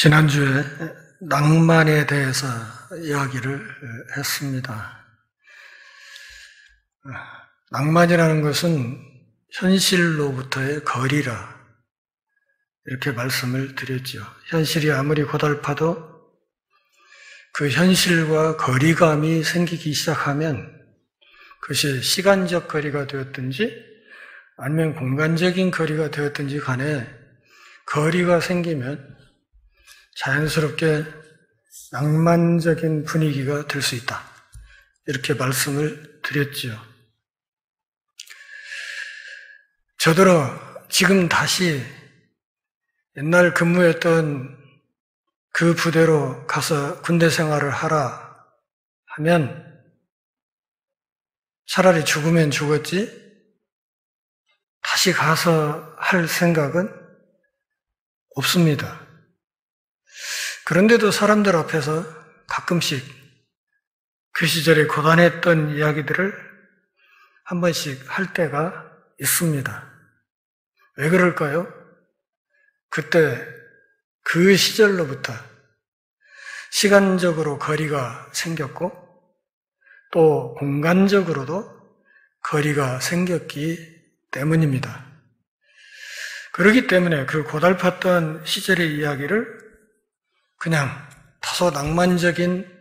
지난주에 낭만에 대해서 이야기를 했습니다. 낭만이라는 것은 현실로부터의 거리라 이렇게 말씀을 드렸죠. 현실이 아무리 고달파도 그 현실과 거리감이 생기기 시작하면 그것이 시간적 거리가 되었든지 아니면 공간적인 거리가 되었든지 간에 거리가 생기면 자연스럽게 낭만적인 분위기가 될 수 있다. 이렇게 말씀을 드렸지요. 저더러 지금 다시 옛날 근무했던 그 부대로 가서 군대 생활을 하라 하면 차라리 죽으면 죽었지 다시 가서 할 생각은 없습니다. 그런데도 사람들 앞에서 가끔씩 그 시절에 고단했던 이야기들을 한 번씩 할 때가 있습니다. 왜 그럴까요? 그때 그 시절로부터 시간적으로 거리가 생겼고 또 공간적으로도 거리가 생겼기 때문입니다. 그렇기 때문에 그 고달팠던 시절의 이야기를 그냥 다소 낭만적인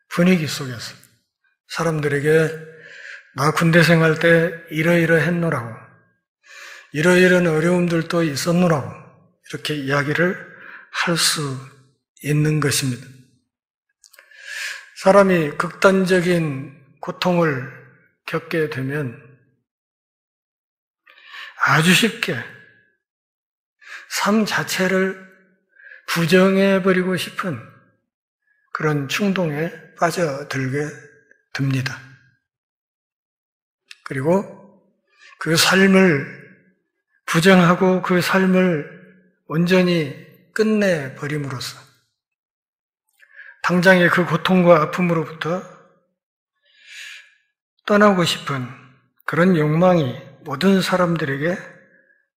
분위기 속에서 사람들에게 나 군대 생활 때 이러이러했노라고 이러이러한 어려움들도 있었노라고 이렇게 이야기를 할 수 있는 것입니다. 사람이 극단적인 고통을 겪게 되면 아주 쉽게 삶 자체를 부정해버리고 싶은 그런 충동에 빠져들게 됩니다. 그리고 그 삶을 부정하고 그 삶을 온전히 끝내버림으로써 당장의 그 고통과 아픔으로부터 떠나고 싶은 그런 욕망이 모든 사람들에게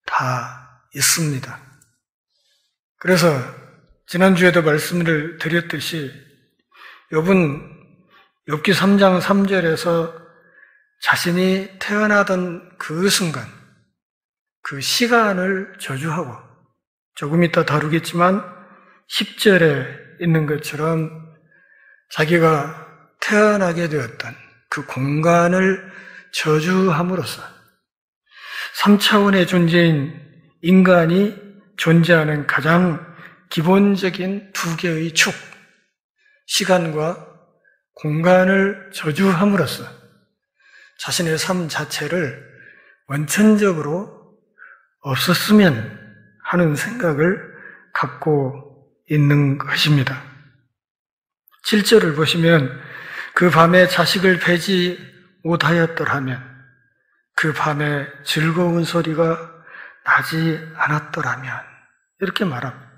다 있습니다. 그래서 지난주에도 말씀을 드렸듯이 욥기 3장 3절에서 자신이 태어나던 그 순간, 그 시간을 저주하고 조금 이따 다루겠지만 10절에 있는 것처럼 자기가 태어나게 되었던 그 공간을 저주함으로써 3차원의 존재인 인간이 존재하는 가장 기본적인 두 개의 축, 시간과 공간을 저주함으로써 자신의 삶 자체를 원천적으로 없었으면 하는 생각을 갖고 있는 것입니다. 7절을 보시면 그 밤에 자식을 베지 못하였더라면 그 밤에 즐거운 소리가 나지 않았더라면 이렇게 말합니다.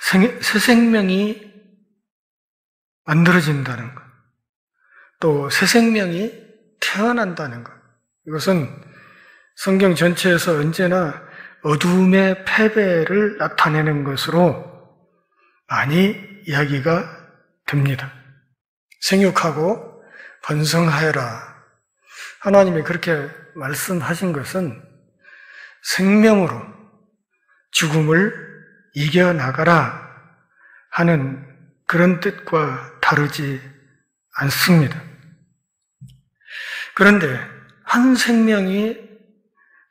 새 생명이 만들어진다는 것, 또 새 생명이 태어난다는 것, 이것은 성경 전체에서 언제나 어둠의 패배를 나타내는 것으로 많이 이야기가 됩니다. 생육하고 번성하여라. 하나님이 그렇게 말씀하신 것은 생명으로 죽음을 이겨나가라 하는 그런 뜻과 다르지 않습니다. 그런데 한 생명이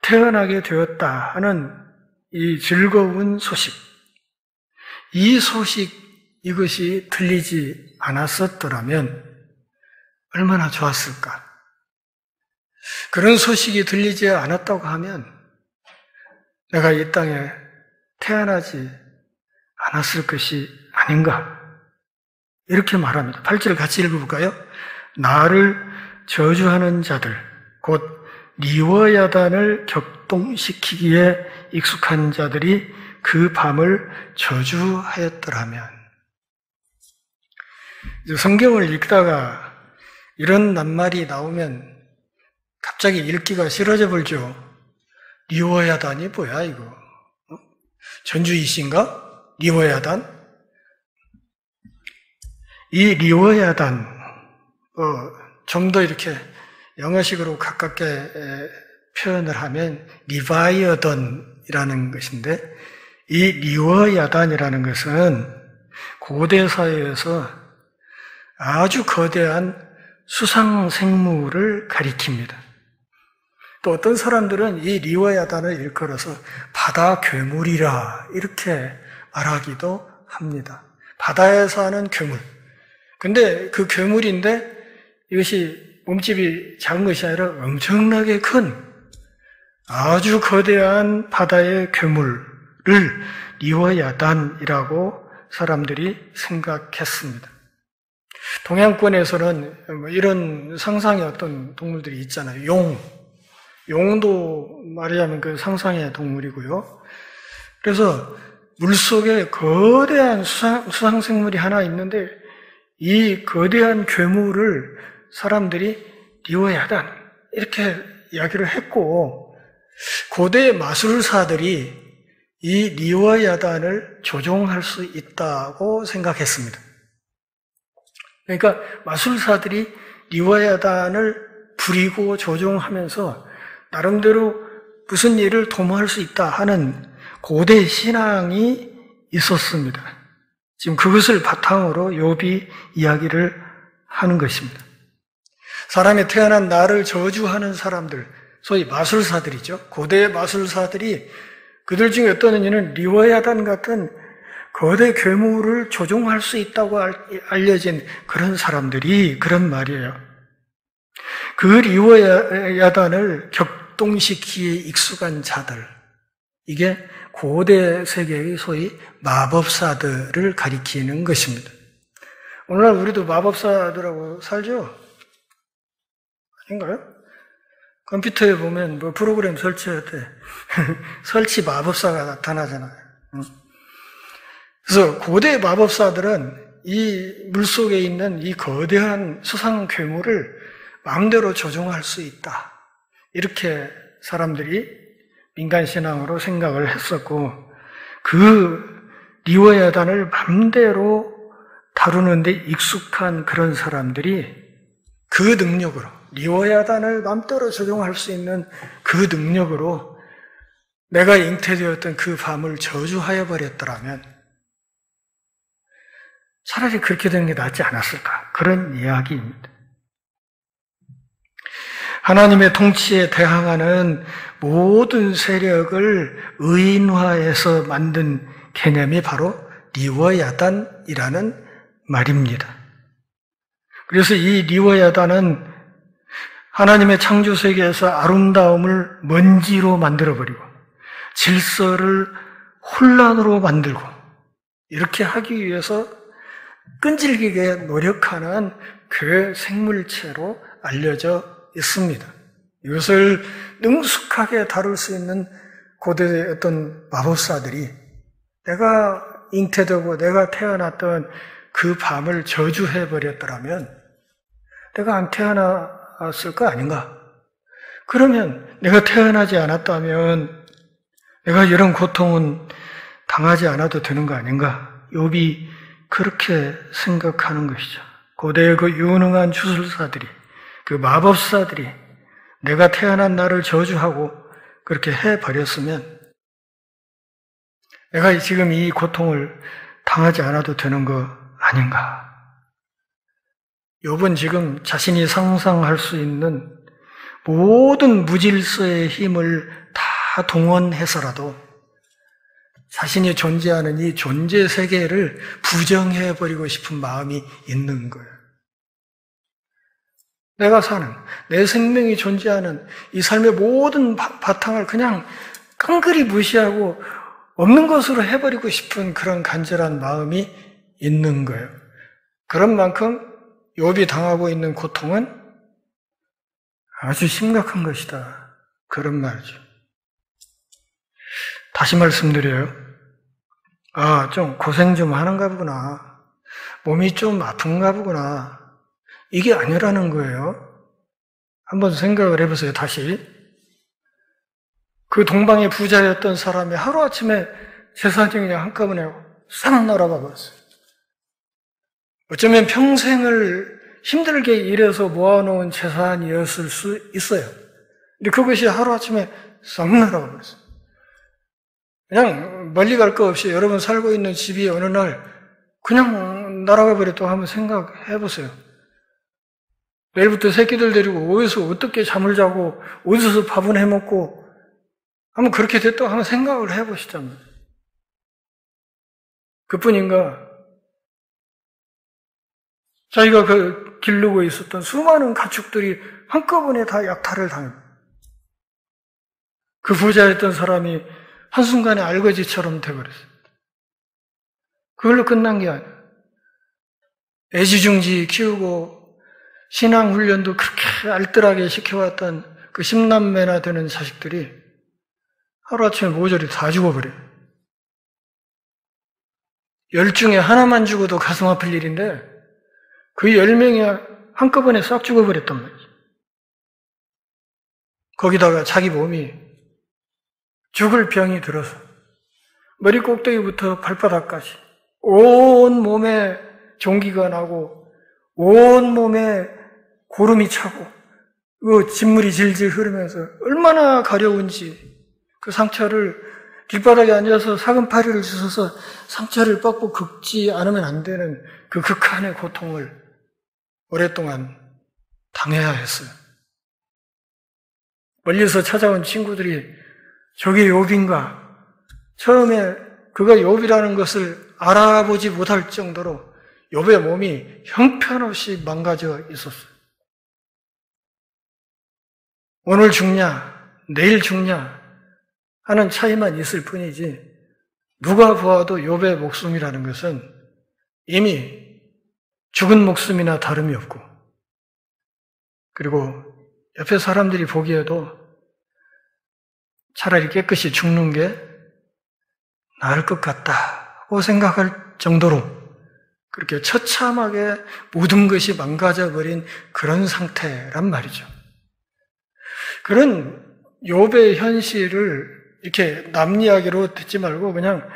태어나게 되었다 하는 이 즐거운 소식, 이 소식 이것이 들리지 않았었더라면 얼마나 좋았을까? 그런 소식이 들리지 않았다고 하면 내가 이 땅에 태어나지 않았을 것이 아닌가? 이렇게 말합니다. 8절 같이 읽어볼까요? 나를 저주하는 자들, 곧 리워야단을 격동시키기에 익숙한 자들이 그 밤을 저주하였더라면. 성경을 읽다가 이런 낱말이 나오면 갑자기 읽기가 싫어져 버리죠. 리워야단이 뭐야 이거? 전주이신가? 리워야단. 이 리워야단, 좀 더 이렇게 영어식으로 가깝게 표현을 하면 리바이어던이라는 것인데, 이 리워야단이라는 것은 고대 사회에서 아주 거대한 수상 생물을 가리킵니다. 또 어떤 사람들은 이 리워야단을 일컬어서 바다 괴물이라 이렇게 말하기도 합니다. 바다에 사는 괴물. 근데 그 괴물인데 이것이 몸집이 작은 것이 아니라 엄청나게 큰 아주 거대한 바다의 괴물을 리워야단이라고 사람들이 생각했습니다. 동양권에서는 이런 상상의 어떤 동물들이 있잖아요. 용도 말하자면 그 상상의 동물이고요. 그래서 물속에 거대한 수상생물이 하나 있는데 이 거대한 괴물을 사람들이 리워야단 이렇게 이야기를 했고, 고대 마술사들이 이 리워야단을 조종할 수 있다고 생각했습니다. 그러니까 마술사들이 리워야단을 부리고 조종하면서 나름대로 무슨 일을 도모할 수 있다 하는 고대 신앙이 있었습니다. 지금 그것을 바탕으로 욥이 이야기를 하는 것입니다. 사람이 태어난 나를 저주하는 사람들, 소위 마술사들이죠. 고대 마술사들이 그들 중에 어떤 이는 리워야단 같은 거대 괴물을 조종할 수 있다고 알려진 그런 사람들이 그런 말이에요. 그 리워야단을 격동시키기에 익숙한 자들, 이게 고대 세계의 소위 마법사들을 가리키는 것입니다. 오늘날 우리도 마법사들하고 살죠? 아닌가요? 컴퓨터에 보면 뭐 프로그램 설치할 때 설치 마법사가 나타나잖아요. 그래서 고대 마법사들은 이 물속에 있는 이 거대한 수상 괴물을 마음대로 조종할 수 있다. 이렇게 사람들이 민간 신앙으로 생각을 했었고, 그 리워야단을 마음대로 다루는데 익숙한 그런 사람들이 그 능력으로, 리워야단을 마음대로 조종할 수 있는 그 능력으로 내가 잉태되었던 그 밤을 저주하여 버렸더라면 차라리 그렇게 되는 게 낫지 않았을까? 그런 이야기입니다. 하나님의 통치에 대항하는 모든 세력을 의인화해서 만든 개념이 바로 리워야단이라는 말입니다. 그래서 이 리워야단은 하나님의 창조 세계에서 아름다움을 먼지로 만들어버리고 질서를 혼란으로 만들고 이렇게 하기 위해서 끈질기게 노력하는 그 생물체로 알려져 있습니다. 이것을 능숙하게 다룰 수 있는 고대의 어떤 마법사들이 내가 잉태되고 내가 태어났던 그 밤을 저주해버렸더라면 내가 안 태어났을 거 아닌가? 그러면 내가 태어나지 않았다면 내가 이런 고통은 당하지 않아도 되는 거 아닌가? 욥이 그렇게 생각하는 것이죠. 고대의 그 유능한 주술사들이, 그 마법사들이 내가 태어난 나를 저주하고 그렇게 해버렸으면 내가 지금 이 고통을 당하지 않아도 되는 거 아닌가? 욥은 지금 자신이 상상할 수 있는 모든 무질서의 힘을 다 동원해서라도 자신이 존재하는 이 존재 세계를 부정해버리고 싶은 마음이 있는 거예요. 내가 사는, 내 생명이 존재하는 이 삶의 모든 바탕을 그냥 깡그리 무시하고 없는 것으로 해버리고 싶은 그런 간절한 마음이 있는 거예요. 그런 만큼 욥이 당하고 있는 고통은 아주 심각한 것이다. 그런 말이죠. 다시 말씀드려요. 좀 고생 좀 하는가 보구나. 몸이 좀 아픈가 보구나. 이게 아니라는 거예요. 한번 생각을 해보세요, 다시. 그 동방의 부자였던 사람이 하루아침에 재산이 그냥 한꺼번에 싹 날아가 버렸어요. 어쩌면 평생을 힘들게 일해서 모아놓은 재산이었을 수 있어요. 근데 그것이 하루아침에 싹 날아가 버렸어요. 그냥 멀리 갈 거 없이 여러분 살고 있는 집이 어느 날 그냥 날아가 버렸다고 한번 생각해 보세요. 내일부터 새끼들 데리고 어디서 어떻게 잠을 자고 어디서 밥은 해먹고 한번 그렇게 됐다고 한번 생각을 해보시자면 그뿐인가 자기가 기르고 있었던 수많은 가축들이 한꺼번에 다 약탈을 당합니다. 그 부자였던 사람이 한순간에 알거지처럼 돼버렸어요. 그걸로 끝난 게 아니에요. 애지중지 키우고 신앙훈련도 그렇게 알뜰하게 시켜왔던 그 10남매나 되는 자식들이 하루아침에 모조리 다 죽어버려요. 10 중에 하나만 죽어도 가슴 아플 일인데 그 10명이 한꺼번에 싹 죽어버렸단 말이죠. 거기다가 자기 몸이 죽을 병이 들어서 머리 꼭대기부터 발바닥까지 온 몸에 종기가 나고 온 몸에 고름이 차고 진물이 질질 흐르면서 얼마나 가려운지 그 상처를 길바닥에 앉아서 사금파리를 주워서 상처를 뻑뻑 긁지 않으면 안 되는 그 극한의 고통을 오랫동안 당해야 했어요. 멀리서 찾아온 친구들이 저게 욥인가? 처음에 그가 욥이라는 것을 알아보지 못할 정도로 욥의 몸이 형편없이 망가져 있었어요. 오늘 죽냐, 내일 죽냐 하는 차이만 있을 뿐이지 누가 보아도 욥의 목숨이라는 것은 이미 죽은 목숨이나 다름이 없고 그리고 옆에 사람들이 보기에도 차라리 깨끗이 죽는 게 나을 것 같다고 생각할 정도로 그렇게 처참하게 모든 것이 망가져버린 그런 상태란 말이죠. 그런 욥의 현실을 이렇게 남 이야기로 듣지 말고 그냥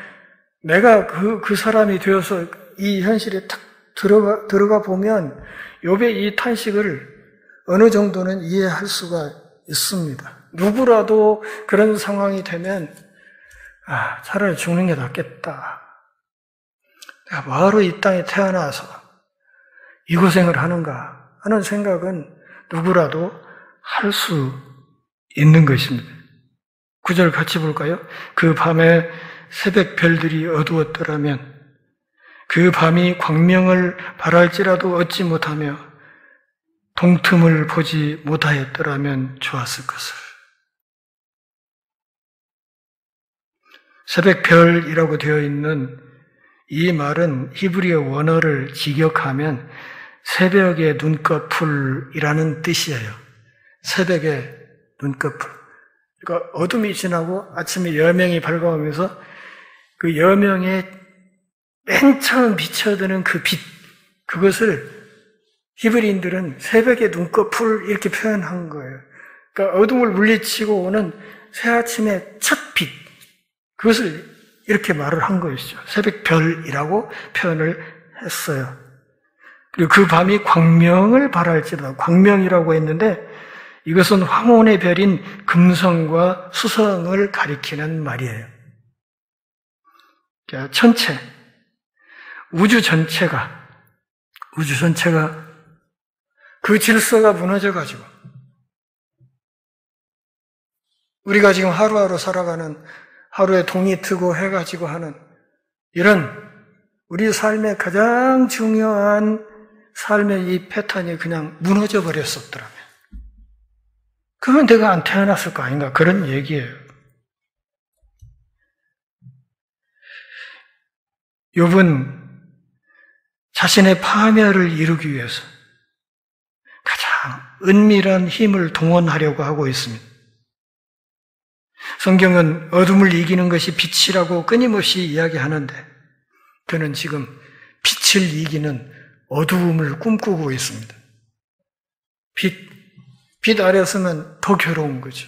내가 그 사람이 되어서 이 현실에 탁 들어가 보면 욥의 이 탄식을 어느 정도는 이해할 수가 있습니다. 누구라도 그런 상황이 되면 차라리 죽는 게 낫겠다. 내가 뭐하러 이 땅에 태어나서 이 고생을 하는가 하는 생각은 누구라도 할 수 있는 것입니다. 9절 같이 볼까요? 그 밤에 새벽 별들이 어두웠더라면 그 밤이 광명을 발할지라도 얻지 못하며 동틈을 보지 못하였더라면 좋았을 것을. 새벽별이라고 되어 있는 이 말은 히브리어 원어를 직역하면 새벽의 눈꺼풀이라는 뜻이에요. 새벽의 눈꺼풀. 그러니까 어둠이 지나고 아침에 여명이 밝아오면서 그 여명에 맨 처음 비춰드는 그 빛, 그것을 히브리인들은 새벽의 눈꺼풀 이렇게 표현한 거예요. 그러니까 어둠을 물리치고 오는 새아침의 첫 빛, 그것을 이렇게 말을 한 것이죠. 새벽별이라고 표현을 했어요. 그리고 그 밤이 광명을 발할지라도, 광명이라고 했는데 이것은 황혼의 별인 금성과 수성을 가리키는 말이에요. 그러니까 전체, 우주 전체가 그 질서가 무너져가지고 우리가 지금 하루하루 살아가는 하루에 동이 트고 해가 지고 하는 이런 우리 삶의 가장 중요한 삶의 이 패턴이 그냥 무너져 버렸었더라면 그러면 내가 안 태어났을 거 아닌가 그런 얘기예요. 욥은 자신의 파멸을 이루기 위해서 가장 은밀한 힘을 동원하려고 하고 있습니다. 성경은 어둠을 이기는 것이 빛이라고 끊임없이 이야기하는데 그는 지금 빛을 이기는 어두움을 꿈꾸고 있습니다. 빛 아래 서면 더 괴로운 거죠.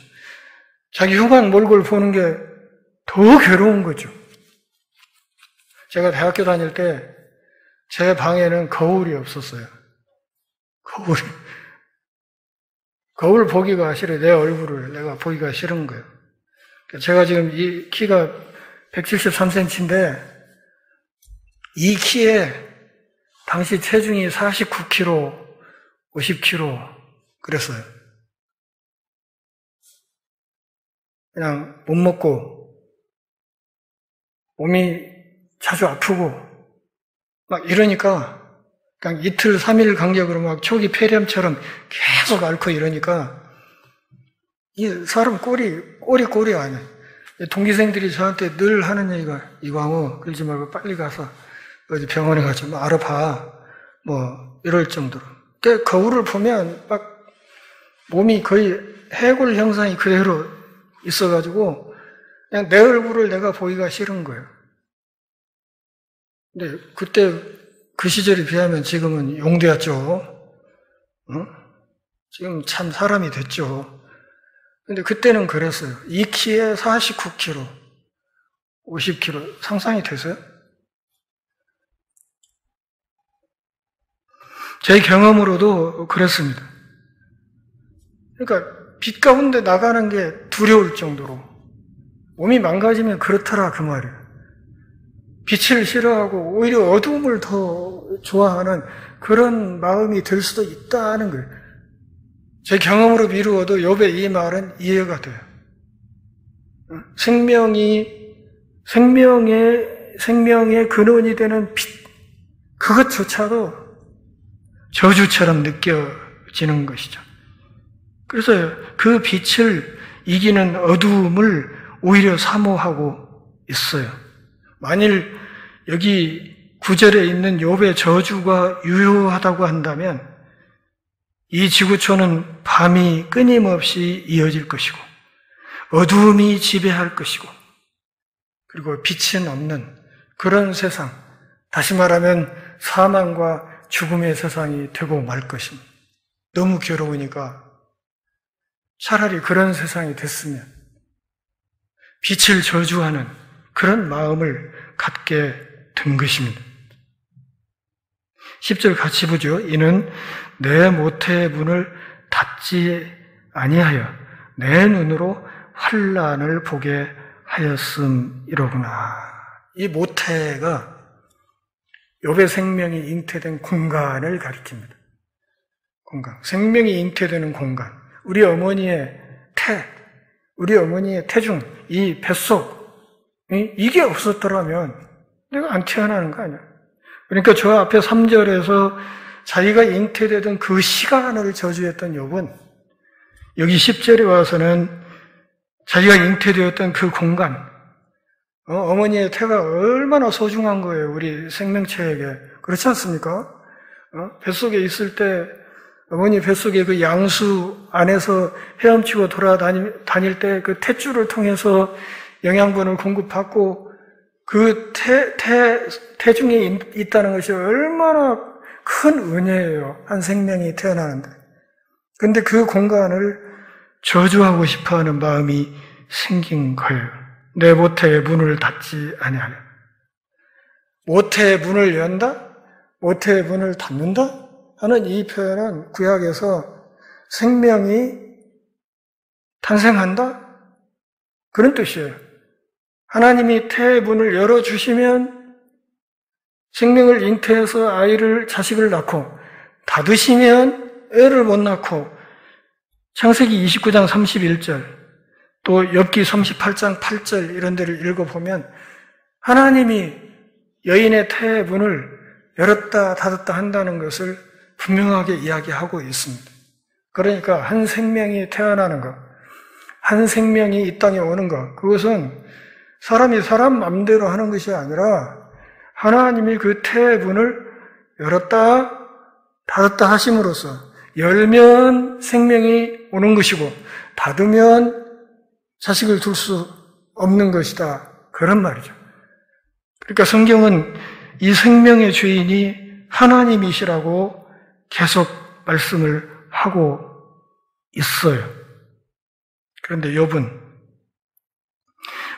자기 흉한 몰골 보는 게 더 괴로운 거죠. 제가 대학교 다닐 때 제 방에는 거울이 없었어요. 거울 보기가 싫어요. 내 얼굴을 내가 보기가 싫은 거예요. 제가 지금 이 키가 173cm인데 이 키에 당시 체중이 49kg, 50kg 그랬어요. 그냥 못 먹고 몸이 자주 아프고 막 이러니까 그냥 이틀, 3일 간격으로 막 초기 폐렴처럼 계속 앓고 이러니까 이 사람 꼴이 아니야. 동기생들이 저한테 늘 하는 얘기가 이광우 그러지 말고 빨리 가서 어디 병원에 가서 뭐 알아봐 뭐 이럴 정도로. 근데 거울을 보면 막 몸이 거의 해골 형상이 그대로 있어가지고 그냥 내 얼굴을 내가 보기가 싫은 거예요. 근데 그때 그 시절에 비하면 지금은 용되었죠. 어? 지금 참 사람이 됐죠. 근데 그때는 그랬어요. 이 키에 49kg, 50kg 상상이 되세요? 제 경험으로도 그랬습니다. 그러니까 빛 가운데 나가는 게 두려울 정도로 몸이 망가지면 그렇더라 그 말이에요. 빛을 싫어하고 오히려 어두움을 더 좋아하는 그런 마음이 들 수도 있다는 거예요. 제 경험으로 미루어도 욥의 이 말은 이해가 돼요. 생명의 근원이 되는 빛, 그것조차도 저주처럼 느껴지는 것이죠. 그래서 그 빛을 이기는 어두움을 오히려 사모하고 있어요. 만일 여기 9절에 있는 욥의 저주가 유효하다고 한다면 이 지구촌은 밤이 끊임없이 이어질 것이고 어두움이 지배할 것이고 그리고 빛은 없는 그런 세상, 다시 말하면 사망과 죽음의 세상이 되고 말 것입니다. 너무 괴로우니까 차라리 그런 세상이 됐으면 빛을 저주하는 그런 마음을 갖게 된 것입니다. 10절 같이 보죠. 이는 내 모태의 문을 닫지 아니하여 내 눈으로 환난을 보게 하였음이로구나. 이 모태가 욥의 생명이 잉태된 공간을 가리킵니다. 공간. 생명이 잉태되는 공간. 우리 어머니의 태중, 이 뱃속, 이게 없었더라면 내가 안 태어나는 거 아니야. 그러니까 저 앞에 3절에서 자기가 잉태되던 그 시간을 저주했던 욥은 여기 10절에 와서는 자기가 잉태되었던 그 공간, 어머니의 태가 얼마나 소중한 거예요, 우리 생명체에게. 그렇지 않습니까? 뱃속에 있을 때, 어머니 뱃속에 그 양수 안에서 헤엄치고 돌아다닐 때 그 탯줄을 통해서 영양분을 공급받고 그 태중에 있다는 것이 얼마나 큰 은혜예요. 한 생명이 태어나는데. 근데 그 공간을 저주하고 싶어하는 마음이 생긴 거예요. 내 모태의 문을 닫지 아니하여. 모태의 문을 연다? 모태의 문을 닫는다? 하는 이 표현은 구약에서 생명이 탄생한다? 그런 뜻이에요. 하나님이 태의 문을 열어주시면 생명을 잉태해서 자식을 낳고 닫으시면 애를 못 낳고 창세기 29장 31절 또 욥기 38장 8절 이런 데를 읽어보면 하나님이 여인의 태의 문을 열었다 닫았다 한다는 것을 분명하게 이야기하고 있습니다. 그러니까 한 생명이 태어나는 것, 한 생명이 이 땅에 오는 것, 그것은 사람이 사람 마음대로 하는 것이 아니라 하나님이 그 태의 문을 열었다 닫았다 하심으로써 열면 생명이 오는 것이고 닫으면 자식을 둘 수 없는 것이다. 그런 말이죠. 그러니까 성경은 이 생명의 주인이 하나님이시라고 계속 말씀을 하고 있어요. 그런데 욥은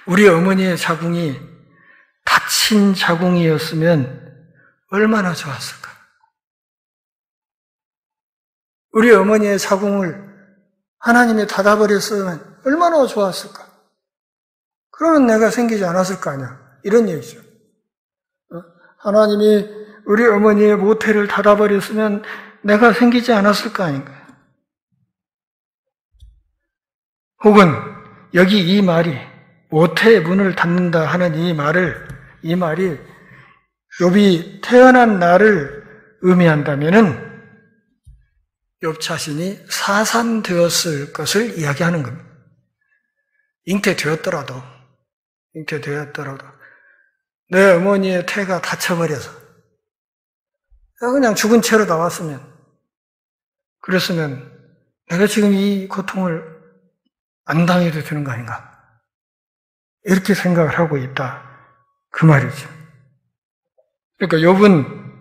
우리 어머니의 자궁이 다친 자궁이었으면 얼마나 좋았을까? 우리 어머니의 자궁을 하나님이 닫아버렸으면 얼마나 좋았을까? 그러면 내가 생기지 않았을 거 아니야. 이런 얘기죠. 하나님이 우리 어머니의 모태를 닫아버렸으면 내가 생기지 않았을 거 아닌가? 혹은 여기 이 말이 모태의 문을 닫는다 하는 이 말이 욥이 태어난 날을 의미한다면은 욥 자신이 사산되었을 것을 이야기하는 겁니다. 잉태되었더라도 내 어머니의 태가 닫혀버려서 그냥 죽은 채로 나왔으면, 그랬으면 내가 지금 이 고통을 안 당해도 되는 거 아닌가? 이렇게 생각을 하고 있다. 그 말이죠. 그러니까 욥은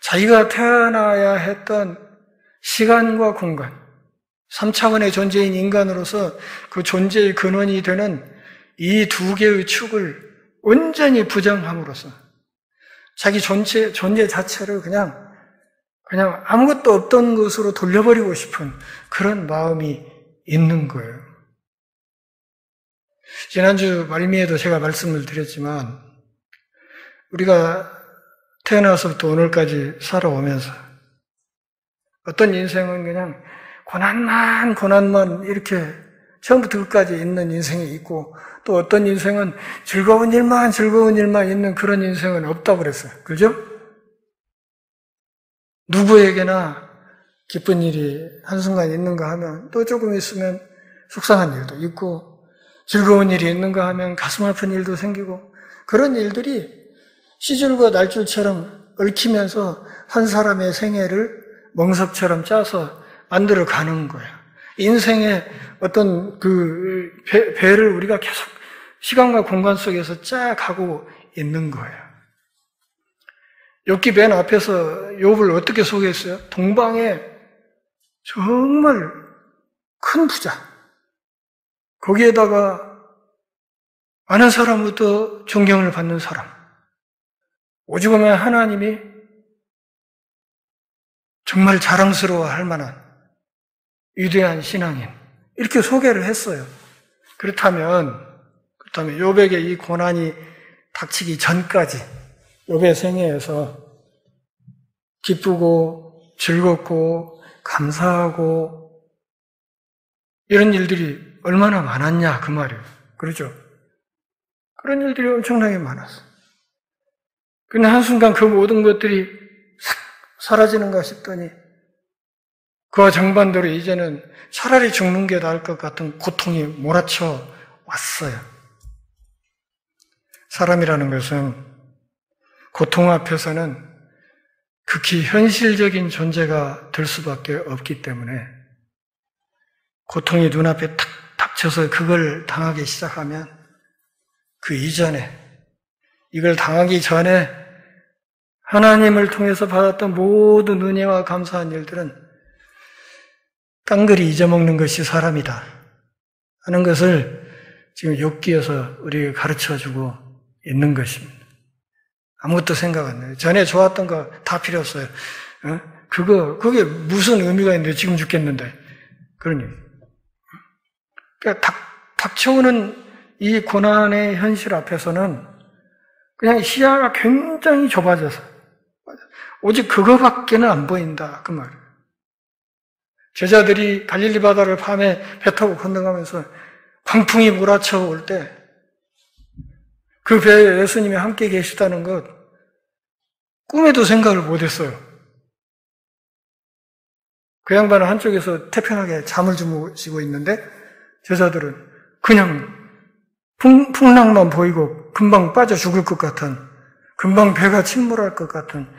자기가 태어나야 했던 시간과 공간, 3차원의 존재인 인간으로서 그 존재의 근원이 되는 이 두 개의 축을 온전히 부정함으로써 자기 존재 자체를 그냥 아무것도 없던 것으로 돌려버리고 싶은 그런 마음이 있는 거예요. 지난주 말미에도 제가 말씀을 드렸지만 우리가 태어나서부터 오늘까지 살아오면서 어떤 인생은 그냥 고난만 이렇게 처음부터 끝까지 있는 인생이 있고, 또 어떤 인생은 즐거운 일만 있는 그런 인생은 없다고 그랬어요. 그죠? 누구에게나 기쁜 일이 한순간 있는가 하면 또 조금 있으면 속상한 일도 있고, 즐거운 일이 있는가 하면 가슴 아픈 일도 생기고, 그런 일들이 시줄과 날줄처럼 얽히면서 한 사람의 생애를 멍석처럼 짜서 만들어 가는 거야. 인생의 어떤 그 배를 우리가 계속 시간과 공간 속에서 짜가고 있는 거예요. 욥기 맨 앞에서 욥을 어떻게 소개했어요? 동방에 정말 큰 부자, 거기에다가 많은 사람부터 존경을 받는 사람, 오직 보면 하나님이 정말 자랑스러워할 만한 위대한 신앙인, 이렇게 소개를 했어요. 그렇다면 욥에게 이 고난이 닥치기 전까지 욥의 생애에서 기쁘고 즐겁고 감사하고 이런 일들이 얼마나 많았냐 그 말이에요. 그렇죠? 그런 일들이 엄청나게 많았어요. 근데 한순간 그 모든 것들이 싹 사라지는가 싶더니 그와 정반대로 이제는 차라리 죽는 게 나을 것 같은 고통이 몰아쳐 왔어요. 사람이라는 것은 고통 앞에서는 극히 현실적인 존재가 될 수밖에 없기 때문에 고통이 눈앞에 탁 닥쳐서 그걸 당하기 시작하면 그 이전에, 이걸 당하기 전에 하나님을 통해서 받았던 모든 은혜와 감사한 일들은 깡그리 잊어먹는 것이 사람이다 하는 것을 지금 욥기에서 우리에게 가르쳐주고 있는 것입니다. 아무것도 생각 안 나요. 전에 좋았던 거 다 필요 없어요. 그게 무슨 의미가 있는데 지금 죽겠는데. 그런 얘기. 그러니까 닥쳐오는 이 고난의 현실 앞에서는 그냥 시야가 굉장히 좁아져서 오직 그거밖에는 안 보인다 그 말이에요. 제자들이 갈릴리 바다를 밤에 배 타고 건너가면서 광풍이 몰아쳐 올 때 그 배에 예수님이 함께 계시다는 것 꿈에도 생각을 못했어요. 그 양반은 한쪽에서 태평하게 잠을 주무시고 있는데 제자들은 그냥 풍랑만 보이고 금방 빠져 죽을 것 같은, 금방 배가 침몰할 것 같은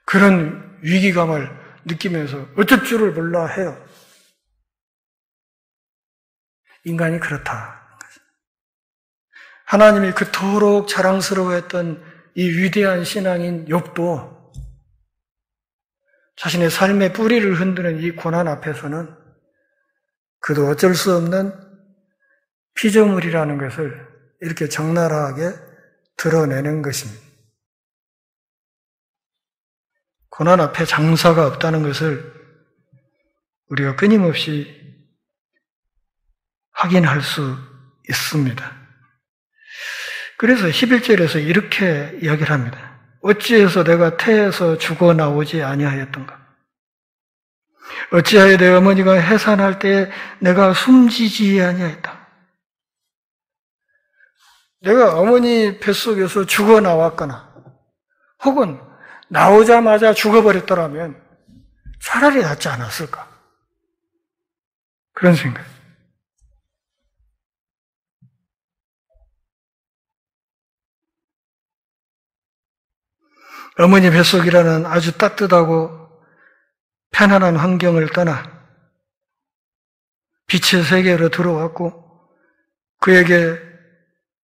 그런 위기감을 느끼면서 어쩔 줄을 몰라 해요. 인간이 그렇다. 하나님이 그토록 자랑스러워했던 이 위대한 신앙인 욥도 자신의 삶의 뿌리를 흔드는 이 고난 앞에서는 그도 어쩔 수 없는 피조물이라는 것을 이렇게 적나라하게 드러내는 것입니다. 고난 앞에 장사가 없다는 것을 우리가 끊임없이 확인할 수 있습니다. 그래서 11절에서 이렇게 이야기를 합니다. 어찌해서 내가 태에서 죽어 나오지 아니하였던가? 어찌하여 내 어머니가 해산할 때에 내가 숨지지 아니하였다? 내가 어머니 뱃속에서 죽어 나왔거나 혹은 나오자마자 죽어버렸더라면 차라리 낫지 않았을까? 그런 생각. 어머니 뱃속이라는 아주 따뜻하고 편안한 환경을 떠나 빛의 세계로 들어왔고 그에게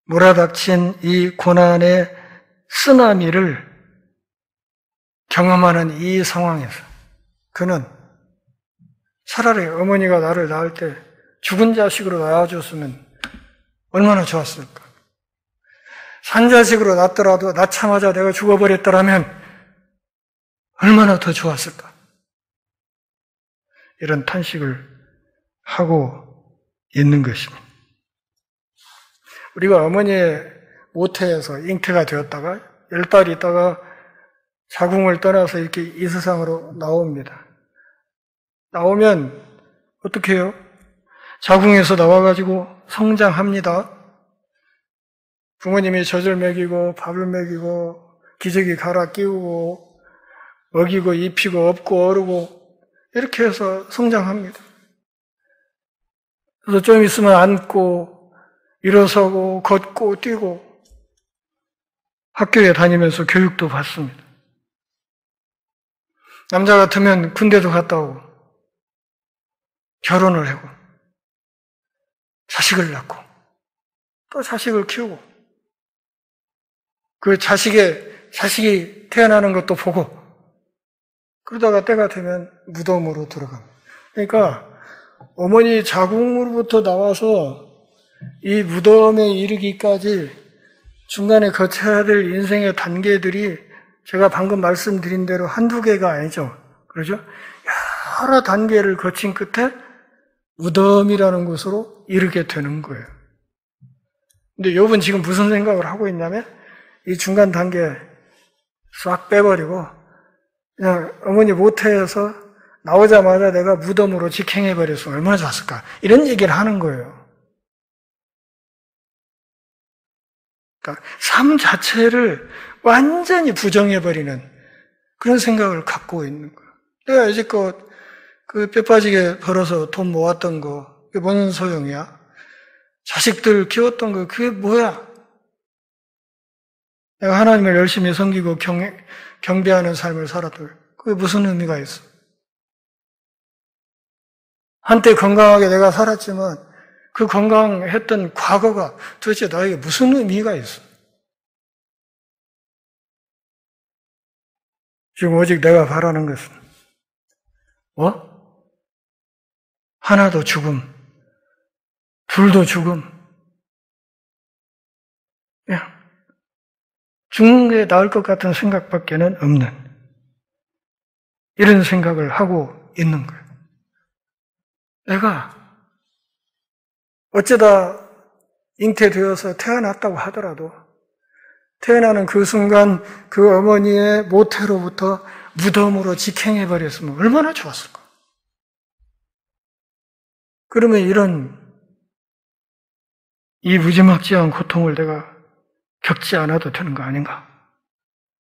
몰아닥친 이 고난의 쓰나미를 경험하는 이 상황에서 그는 차라리 어머니가 나를 낳을 때 죽은 자식으로 낳아줬으면 얼마나 좋았을까? 산 자식으로 낳더라도 낳자마자 내가 죽어버렸더라면 얼마나 더 좋았을까? 이런 탄식을 하고 있는 것입니다. 우리가 어머니의 모태에서 잉태가 되었다가 10달 있다가 자궁을 떠나서 이렇게 이 세상으로 나옵니다. 나오면 어떻게 해요? 자궁에서 나와가지고 성장합니다. 부모님이 젖을 먹이고 밥을 먹이고 기저귀 갈아 끼우고 먹이고 입히고 업고 어르고 이렇게 해서 성장합니다. 그래서 좀 있으면 앉고 일어서고 걷고 뛰고 학교에 다니면서 교육도 받습니다. 남자 같으면 군대도 갔다 오고 결혼을 하고 자식을 낳고 또 자식을 키우고 그 자식이 태어나는 것도 보고 그러다가 때가 되면 무덤으로 들어갑니다. 그러니까 어머니 자궁으로부터 나와서 이 무덤에 이르기까지 중간에 거쳐야 될 인생의 단계들이 제가 방금 말씀드린 대로 한두 개가 아니죠. 그러죠? 여러 단계를 거친 끝에 무덤이라는 곳으로 이르게 되는 거예요. 근데 욥은 지금 무슨 생각을 하고 있냐면 이 중간 단계 싹 빼버리고 그냥 어머니 모태에서 나오자마자 내가 무덤으로 직행해버렸으면 얼마나 좋았을까? 이런 얘기를 하는 거예요. 그러니까 삶 자체를 완전히 부정해버리는 그런 생각을 갖고 있는 거예요. 내가 이제껏 그 뼈 빠지게 벌어서 돈 모았던 거 그게 뭔 소용이야? 자식들 키웠던 거 그게 뭐야? 내가 하나님을 열심히 섬기고 경배하는 삶을 살았던 그게 무슨 의미가 있어? 한때 건강하게 내가 살았지만 그 건강했던 과거가 도대체 나에게 무슨 의미가 있어? 지금 오직 내가 바라는 것은 하나도 죽음, 둘도 죽음. 그냥 죽는 게 나을 것 같은 생각밖에는 없는 이런 생각을 하고 있는 거예요. 내가 어쩌다 잉태되어서 태어났다고 하더라도 태어나는 그 순간 그 어머니의 모태로부터 무덤으로 직행해버렸으면 얼마나 좋았을까? 그러면 이 무지막지한 고통을 내가 겪지 않아도 되는 거 아닌가?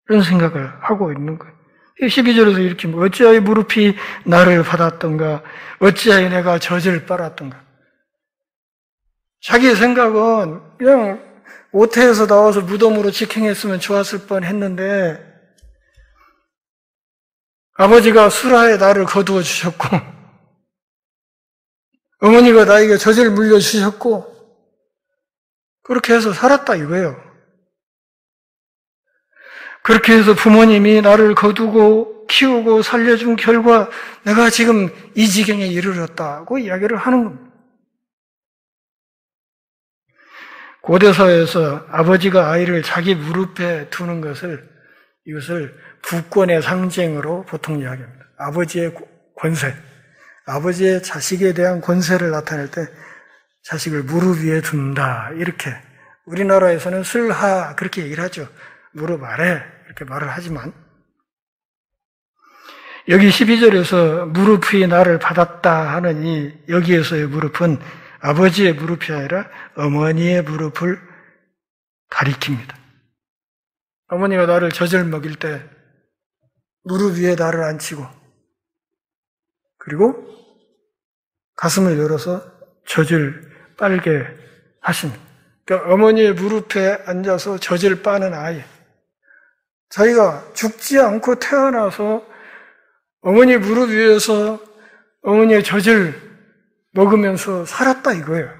이런 생각을 하고 있는 거예요. 12절에서 이렇게 어찌하여 무릎이 나를 받았던가 어찌하여 내가 젖을 빨았던가 자기 생각은 그냥 모태에서 나와서 무덤으로 직행했으면 좋았을 뻔했는데 아버지가 수라에 나를 거두어 주셨고 어머니가 나에게 젖을 물려주셨고 그렇게 해서 살았다 이거예요. 그렇게 해서 부모님이 나를 거두고 키우고 살려준 결과 내가 지금 이 지경에 이르렀다고 이야기를 하는 겁니다. 고대사회에서 아버지가 아이를 자기 무릎에 두는 이것을 부권의 상징으로 보통 이야기합니다. 아버지의 권세, 아버지의 자식에 대한 권세를 나타낼 때 자식을 무릎 위에 둔다. 이렇게. 우리나라에서는 슬하 그렇게 얘기를 하죠. 무릎 아래 이렇게 말을 하지만 여기 12절에서 무릎이 나를 받았다 하는 여기에서의 무릎은 아버지의 무릎이 아니라 어머니의 무릎을 가리킵니다. 어머니가 나를 젖을 먹일 때 무릎 위에 나를 앉히고 그리고 가슴을 열어서 젖을 빨게 하십니다. 그러니까 어머니의 무릎에 앉아서 젖을 빠는 아이. 자기가 죽지 않고 태어나서 어머니 무릎 위에서 어머니의 젖을 먹으면서 살았다 이거예요.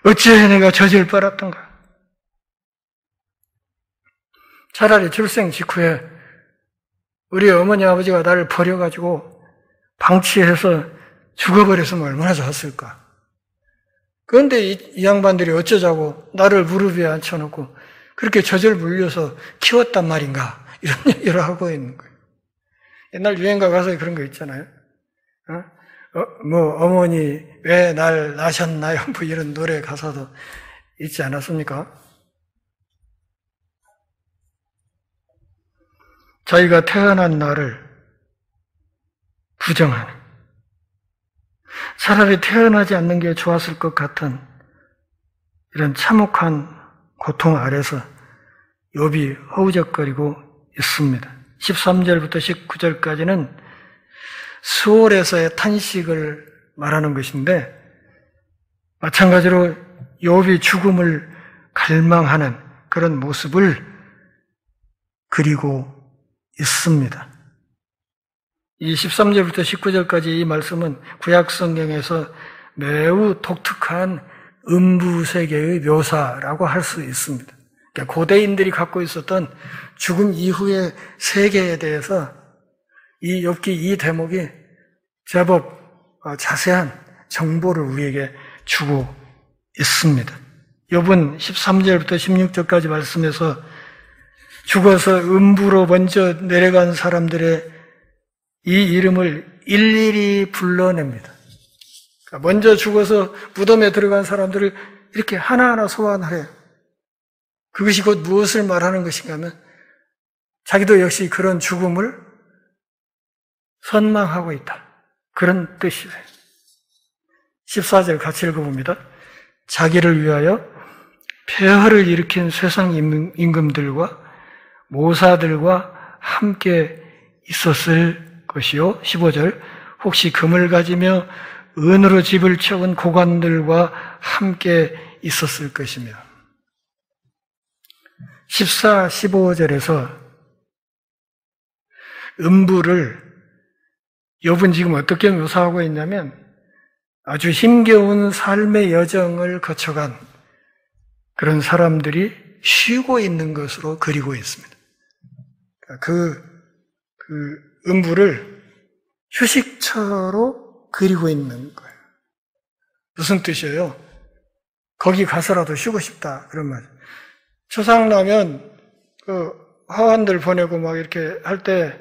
어찌해 내가 젖을 빨았던가. 차라리 출생 직후에 우리 어머니 아버지가 나를 버려가지고 방치해서 죽어버렸으면 얼마나 좋았을까. 그런데 이 양반들이 어쩌자고 나를 무릎 위에 앉혀놓고 그렇게 젖을 물려서 키웠단 말인가. 이런 얘기를 하고 있는 거예요. 옛날 유행가 가사에 그런 거 있잖아요. 어머니 왜 날 낳으셨나요? 뭐 이런 노래 가사도 있지 않았습니까? 자기가 태어난 날을 부정하는, 차라리 태어나지 않는 게 좋았을 것 같은 이런 참혹한 고통 아래서 욥이 허우적거리고 있습니다. 13절부터 19절까지는 수월에서의 탄식을 말하는 것인데 마찬가지로 욥이 죽음을 갈망하는 그런 모습을 그리고 있습니다. 이 13절부터 19절까지 이 말씀은 구약성경에서 매우 독특한 음부세계의 묘사라고 할 수 있습니다. 그러니까 고대인들이 갖고 있었던 죽음 이후의 세계에 대해서 이 욥기 이 대목이 제법 자세한 정보를 우리에게 주고 있습니다. 욥은 13절부터 16절까지 말씀에서 죽어서 음부로 먼저 내려간 사람들의 이 이름을 일일이 불러냅니다. 그러니까 먼저 죽어서 무덤에 들어간 사람들을 이렇게 하나하나 소환하래요. 그것이 곧 무엇을 말하는 것인가 하면 자기도 역시 그런 죽음을 선망하고 있다. 그런 뜻이래요. 14절 같이 읽어봅니다. 자기를 위하여 폐허를 일으킨 세상 임금들과 모사들과 함께 있었을 것이요. 15절 혹시 금을 가지며 은으로 집을 채운 고관들과 함께 있었을 것이며 14, 15절에서 음부를 욥은 지금 어떻게 묘사하고 있냐면 아주 힘겨운 삶의 여정을 거쳐간 그런 사람들이 쉬고 있는 것으로 그리고 있습니다. 그 음부를 휴식처로 그리고 있는 거예요. 무슨 뜻이에요? 거기 가서라도 쉬고 싶다 그런 말이에요. 초상나면 그 화환들 보내고 막 이렇게 할 때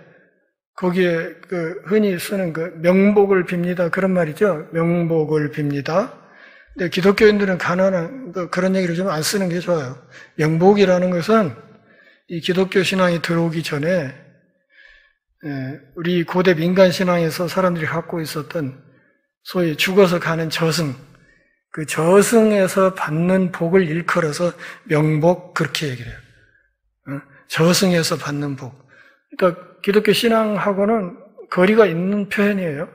거기에 그 흔히 쓰는 그 명복을 빕니다 그런 말이죠. 명복을 빕니다. 근데 기독교인들은 가난한 그런 얘기를 좀 안 쓰는 게 좋아요. 명복이라는 것은 이 기독교 신앙이 들어오기 전에 우리 고대 민간 신앙에서 사람들이 갖고 있었던 소위 죽어서 가는 저승, 그 저승에서 받는 복을 일컬어서 명복 그렇게 얘기를 해요. 저승에서 받는 복. 그러니까 기독교 신앙하고는 거리가 있는 표현이에요.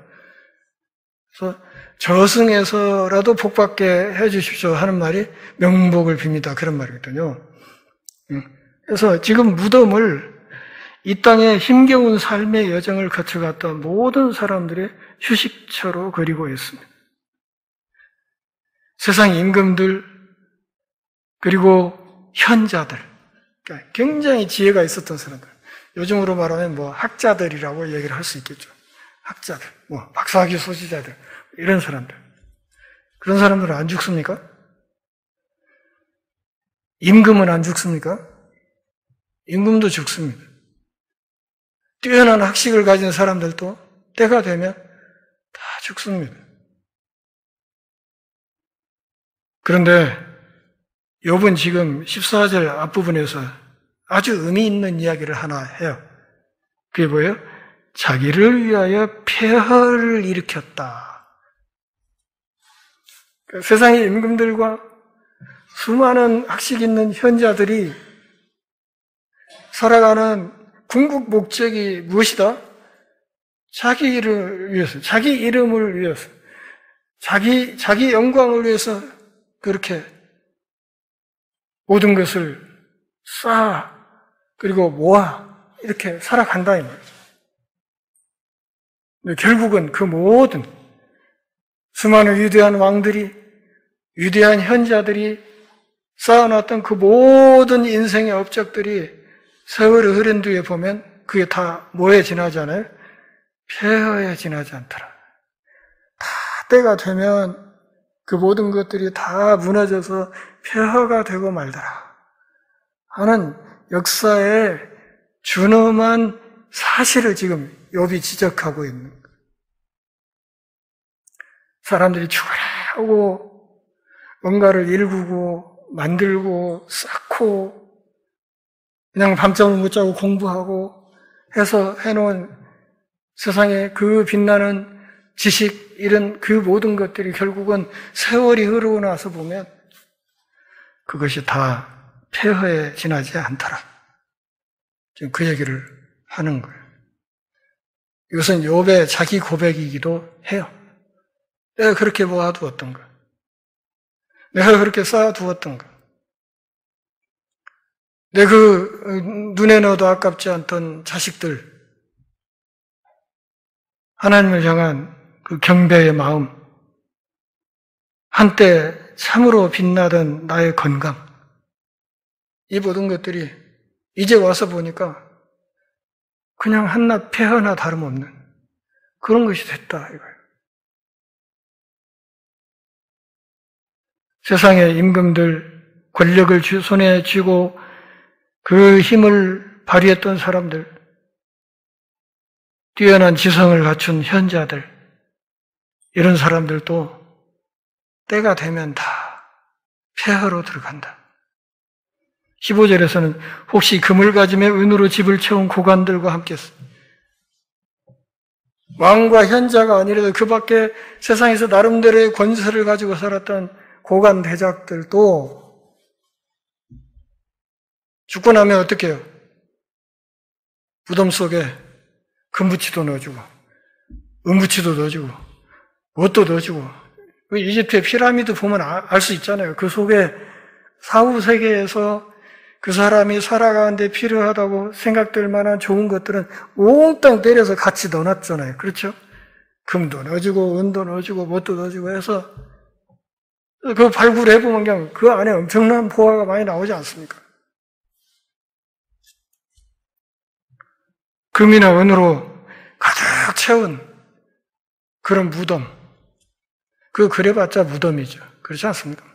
그래서 저승에서라도 복받게 해주십시오 하는 말이 명복을 빕니다. 그런 말이거든요. 그래서 지금 무덤을 이 땅의 힘겨운 삶의 여정을 거쳐갔던 모든 사람들의 휴식처로 그리고 있습니다. 세상 임금들 그리고 현자들, 그러니까 굉장히 지혜가 있었던 사람들. 요즘으로 말하면 뭐 학자들이라고 얘기를 할 수 있겠죠. 학자들, 뭐 박사학위 소지자들 이런 사람들. 그런 사람들은 안 죽습니까? 임금은 안 죽습니까? 임금도 죽습니다. 뛰어난 학식을 가진 사람들도 때가 되면 다 죽습니다. 그런데 욥은 지금 14절 앞부분에서 아주 의미 있는 이야기를 하나 해요. 그게 뭐예요? 자기를 위하여 폐허를 일으켰다. 그러니까 세상의 임금들과 수많은 학식 있는 현자들이 살아가는 궁극 목적이 무엇이다? 자기 일을 위해서, 자기 이름을 위해서, 자기 영광을 위해서 그렇게 모든 것을 쌓아 그리고 모아 이렇게 살아간다 이 말이죠. 결국은 그 모든 수많은 위대한 왕들이, 위대한 현자들이 쌓아놨던 그 모든 인생의 업적들이 세월이 흐른 뒤에 보면 그게 다 뭐에 지나잖아요? 폐허에 지나지 않더라. 다 때가 되면 그 모든 것들이 다 무너져서 폐허가 되고 말더라 하는 역사의 준엄한 사실을 지금 욥이 지적하고 있는 거예요. 사람들이 죽으라고 뭔가를 일구고 만들고 쌓고 그냥 밤잠을 못 자고 공부하고 해서 해놓은 세상에 그 빛나는 지식 이런 그 모든 것들이 결국은 세월이 흐르고 나서 보면 그것이 다 폐허에 지나지 않더라. 지금 그 얘기를 하는 거예요. 이것은 욥의 자기 고백이기도 해요. 내가 그렇게 모아두었던 거, 내가 그렇게 쌓아두었던 거, 내 그 눈에 넣어도 아깝지 않던 자식들, 하나님을 향한 그 경배의 마음, 한때 참으로 빛나던 나의 건강, 이 모든 것들이 이제 와서 보니까 그냥 한낱 폐허나 다름없는 그런 것이 됐다 이거예요. 세상의 임금들, 권력을 손에 쥐고 그 힘을 발휘했던 사람들, 뛰어난 지성을 갖춘 현자들, 이런 사람들도 때가 되면 다 폐허로 들어간다. 15절에서는 혹시 금을 가지며 은으로 집을 채운 고관들과 함께 왕과 현자가 아니라도 그 밖에 세상에서 나름대로의 권세를 가지고 살았던 고관 대작들도 죽고 나면 어떻게 해요? 무덤 속에 금부치도 넣어주고 은부치도 넣어주고 뭣도 넣어주고 이집트의 피라미드 보면 알 수 있잖아요. 그 속에 사후 세계에서 그 사람이 살아가는데 필요하다고 생각될 만한 좋은 것들은 몽땅 때려서 같이 넣어놨잖아요. 그렇죠? 금도 넣어주고 은도 넣어주고 뭣도 넣어주고 해서 그 발굴해보면 그냥 그 안에 엄청난 보화가 많이 나오지 않습니까? 금이나 은으로 가득 채운 그런 무덤, 그래봤자 무덤이죠. 그렇지 않습니까?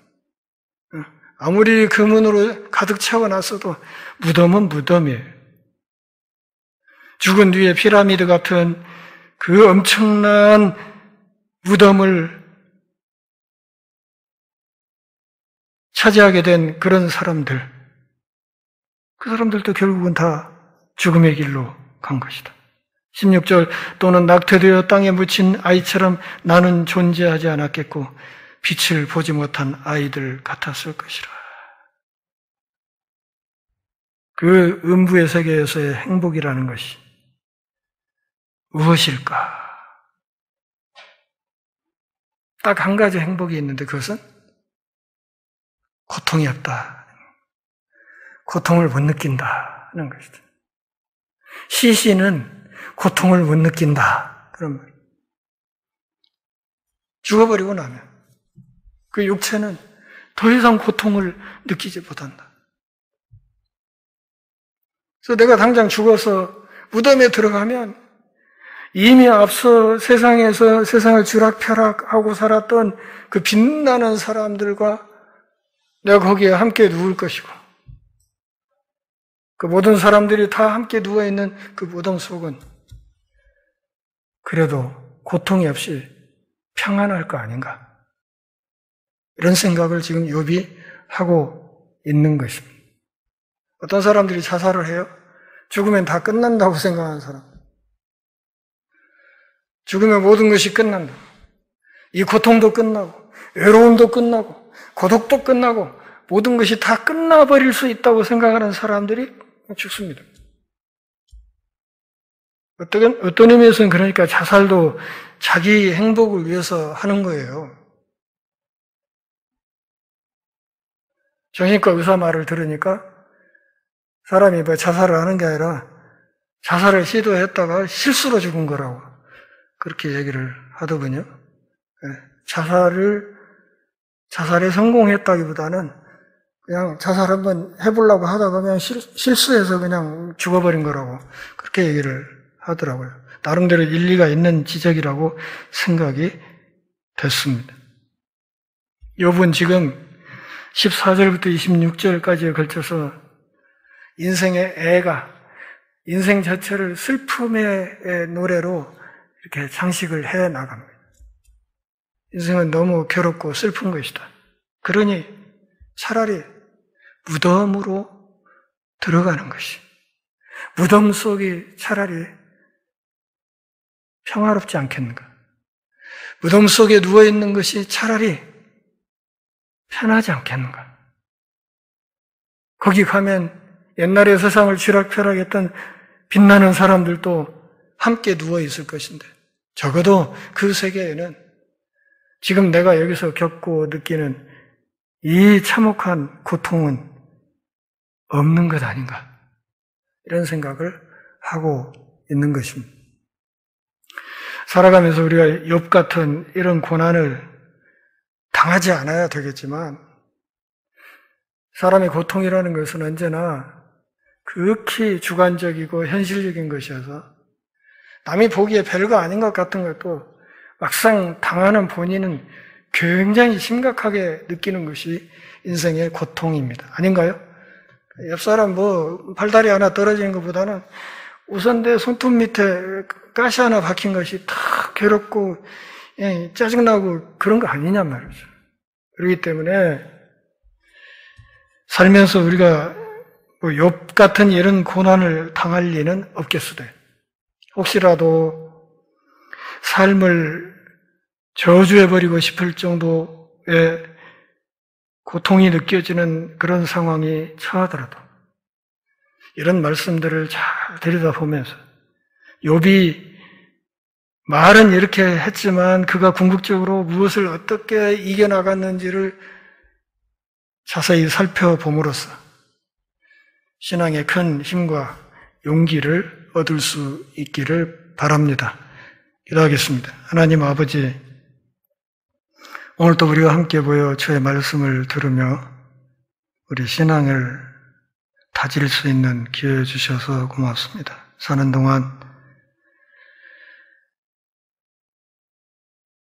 아무리 금은으로 가득 채워놨어도 무덤은 무덤이에요. 죽은 뒤에 피라미드 같은 그 엄청난 무덤을 차지하게 된 그런 사람들, 그 사람들도 결국은 다 죽음의 길로 간 것이다. 16절 또는 낙태되어 땅에 묻힌 아이처럼 나는 존재하지 않았겠고 빛을 보지 못한 아이들 같았을 것이라. 그 음부의 세계에서의 행복이라는 것이 무엇일까? 딱 한 가지 행복이 있는데 그것은 고통이 없다. 고통을 못 느낀다 하는 것이다. 시신은 고통을 못 느낀다. 그런 말. 죽어버리고 나면 그 육체는 더 이상 고통을 느끼지 못한다. 그래서 내가 당장 죽어서 무덤에 들어가면 이미 앞서 세상에서 세상을 쥐락펴락하고 살았던 그 빛나는 사람들과 내가 거기에 함께 누울 것이고 그 모든 사람들이 다 함께 누워있는 그 무덤 속은 그래도 고통이 없이 평안할 거 아닌가. 이런 생각을 지금 욥이 하고 있는 것입니다. 어떤 사람들이 자살을 해요? 죽으면 다 끝난다고 생각하는 사람. 죽으면 모든 것이 끝난다. 이 고통도 끝나고 외로움도 끝나고 고독도 끝나고 모든 것이 다 끝나버릴 수 있다고 생각하는 사람들이 죽습니다. 어떤 의미에서는 그러니까 자살도 자기 행복을 위해서 하는 거예요. 정신과 의사 말을 들으니까 사람이 뭐 자살을 하는 게 아니라 자살을 시도했다가 실수로 죽은 거라고 그렇게 얘기를 하더군요. 자살에 성공했다기보다는 그냥 자살 한번 해보려고 하다가 그냥 실수해서 그냥 죽어버린 거라고 그렇게 얘기를 하더라고요. 나름대로 일리가 있는 지적이라고 생각이 됐습니다. 욥은 지금 14절부터 26절까지에 걸쳐서 인생의 애가 인생 자체를 슬픔의 노래로 이렇게 장식을 해 나갑니다. 인생은 너무 괴롭고 슬픈 것이다. 그러니 차라리 무덤으로 들어가는 것이, 무덤 속이 차라리 평화롭지 않겠는가? 무덤 속에 누워있는 것이 차라리 편하지 않겠는가? 거기 가면 옛날에 세상을 쥐락펴락했던 빛나는 사람들도 함께 누워있을 것인데 적어도 그 세계에는 지금 내가 여기서 겪고 느끼는 이 참혹한 고통은 없는 것 아닌가? 이런 생각을 하고 있는 것입니다. 살아가면서 우리가 욥 같은 이런 고난을 당하지 않아야 되겠지만 사람의 고통이라는 것은 언제나 극히 주관적이고 현실적인 것이어서 남이 보기에 별거 아닌 것 같은 것도 막상 당하는 본인은 굉장히 심각하게 느끼는 것이 인생의 고통입니다. 아닌가요? 옆 사람 팔다리 하나 떨어지는 것보다는 우선 내 손톱 밑에 가시 하나 박힌 것이 다 괴롭고 짜증나고 그런 거 아니냔 말이죠. 그렇기 때문에 살면서 우리가 욥 같은 이런 고난을 당할 리는 없겠으되 혹시라도 삶을 저주해버리고 싶을 정도의 고통이 느껴지는 그런 상황이 처하더라도 이런 말씀들을 잘 들여다보면서 욥이 말은 이렇게 했지만 그가 궁극적으로 무엇을 어떻게 이겨나갔는지를 자세히 살펴봄으로써 신앙의 큰 힘과 용기를 얻을 수 있기를 바랍니다. 기도하겠습니다. 하나님 아버지, 오늘도 우리가 함께 모여 주의 말씀을 들으며 우리 신앙을 다질 수 있는 기회 주셔서 고맙습니다. 사는 동안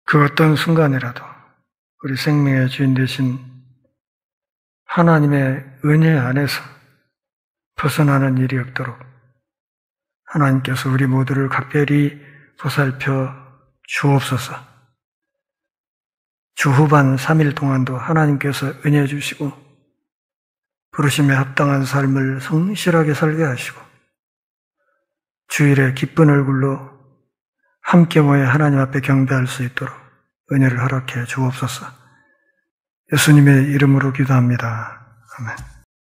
그 어떤 순간이라도 우리 생명의 주인 되신 하나님의 은혜 안에서 벗어나는 일이 없도록 하나님께서 우리 모두를 각별히 보살펴 주옵소서. 주 후반 3일 동안도 하나님께서 은혜 주시고 부르심에 합당한 삶을 성실하게 살게 하시고 주일에 기쁜 얼굴로 함께 모여 하나님 앞에 경배할 수 있도록 은혜를 허락해 주옵소서. 예수님의 이름으로 기도합니다. 아멘.